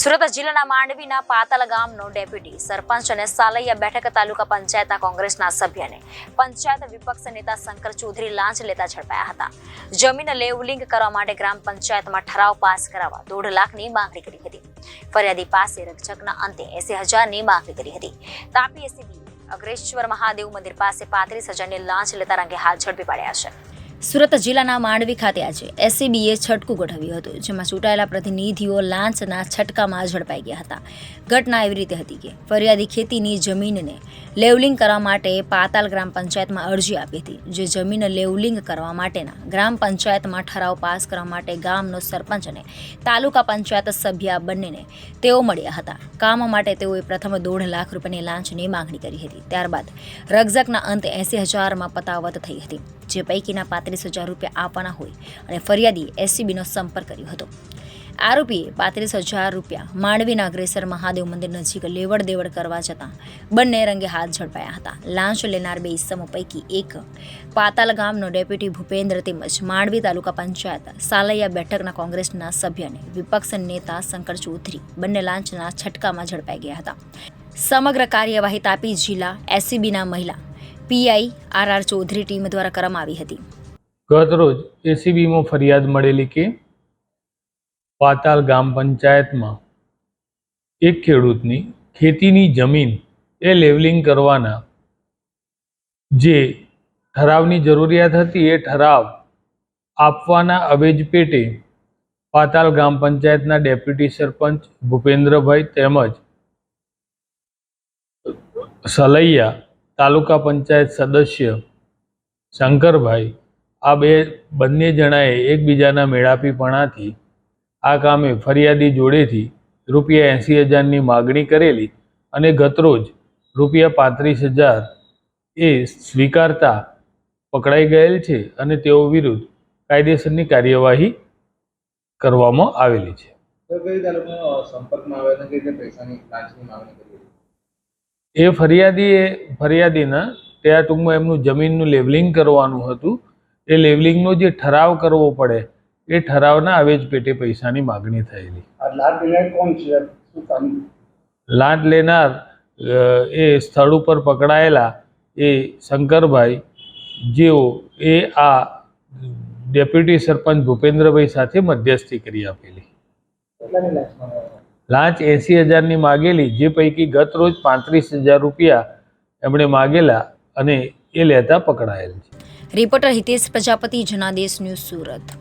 સુરત જિલ્લાના માંડવીના પાતલ ગામનો ડેપ્યુટી સરપંચ અને સાલૈયા બેઠક તાલુકા પંચાયતના કોંગ્રેસના સભ્યને પંચાયત વિપક્ષ નેતા શંકર ચૌધરી લાંચ લેતા ઝડપાયા હતા. જમીન લેવલિંગ કરવા માટે ગ્રામ પંચાયતમાં ઠરાવ પાસ કરાવવા 1.5 લાખની માંગણી કરી હતી. ફરિયાદી પાસે રકઝકના અંતે 80,000ની માંગણી કરી હતી. તાપી એસીબી અગ્રેશ્વર મહાદેવ મંદિર પાસે 35,000ની લાંચ લેતા રંગે હાથ ઝડપી પાડ્યા છે. સુરત જિલ્લાના માંડવી ખાતે આજે એસીબીએ છટકું ગોઠવ્યું હતું, જેમાં ચૂંટાયેલા પ્રતિનિધિઓ લાંચના છટકામાં ઝડપાઈ ગયા હતા. ઘટના એવી રીતે હતી કે ફરિયાદી ખેતીની જમીનને લેવલિંગ કરવા માટે પાતાલ ગ્રામ પંચાયતમાં અરજી આપી હતી. જે જમીન લેવલિંગ કરવા માટેના ગ્રામ પંચાયતમાં ઠરાવ પાસ કરવા માટે ગામનો સરપંચ અને તાલુકા પંચાયત સભ્ય બંનેને તેઓ મળ્યા હતા. કામ માટે તેઓએ પ્રથમ 1.5 લાખ રૂપિયાની લાંચની માંગણી કરી હતી. ત્યારબાદ રકઝકના અંતે 80,000માં પતાવત થઈ હતી, જે પૈકીના 35,000 રૂપિયા આપવાના હોય અને ફરિયાદીએ એસીબીનો સંપર્ક કર્યો હતો. આરોપીએ 35,000 રૂપિયા માંડવીના અગ્રેસર મહાદેવ મંદિર નજીક લેવડ દેવડ કરવા જતાં બંને રંગે હાથ ઝડપાયા હતા. લાંચ લેનાર 2 ઇસમો પૈકી એક પાતાલ ગામનો ડેપ્યુટી ભૂપેન્દ્ર તેમજ માંડવી તાલુકા પંચાયત સાલૈયા બેઠકના કોંગ્રેસના સભ્યને વિપક્ષ નેતા શંકર ચૌધરી બંને લાંચના છટકામાં ઝડપાઈ ગયા હતા. સમગ્ર કાર્યવાહી તાપી જિલ્લા એસીબીના મહિલા પીઆઈ આર ચૌધરી ટીમ દ્વારા કરવામાં આવી હતી. ગત રોજ એસીબીમાં ફરિયાદ મળેલી કે પાતાલ ગામ પંચાયતમાં એક ખેડૂતની ખેતીની જમીન એ લેવલિંગ કરવાના જે ઠરાવની જરૂરિયાત હતી એ ઠરાવ આપવાના અવેજ પેટે પાતાલ ગ્રામ પંચાયતના ડેપ્યુટી સરપંચ ભૂપેન્દ્રભાઈ તેમજ સલૈયા તાલુકા પંચાયત સદસ્ય શંકરભાઈ આ બંને જણાએ એકબીજાના મેળાપીપણાથી આ કામે ફરિયાદી જોડેથી રૂપિયા 80,000ની માગણી કરેલી અને ગતરોજ રૂપિયા 35,000 એ સ્વીકારતા પકડાઈ ગયેલ છે અને તેઓ વિરુદ્ધ કાયદેસરની કાર્યવાહી કરવામાં આવેલી છે. એ ફરિયાદીના ત્યાં ટૂંકમાં એમનું જમીનનું લેવલિંગ કરવાનું હતું. એ લેવલિંગનો જે ઠરાવ કરવો પડે એ ઠરાવના અવેજ પેટે પૈસાની માગણી થયેલી. લાંચ લેનાર એ સ્થળ ઉપર પકડાયેલા એ શંકરભાઈ, જેઓ એ આ ડેપ્યુટી સરપંચ ભૂપેન્દ્રભાઈ સાથે મધ્યસ્થી કરી આપેલી. લાંચ 80,000ની માગેલી, જે પૈકી ગત રોજ 35,000 રૂપિયા એમણે માગેલા અને એ લેતા પકડાયેલ છે. Reporter Hitesh Prajapati, Janadesh news, Surat.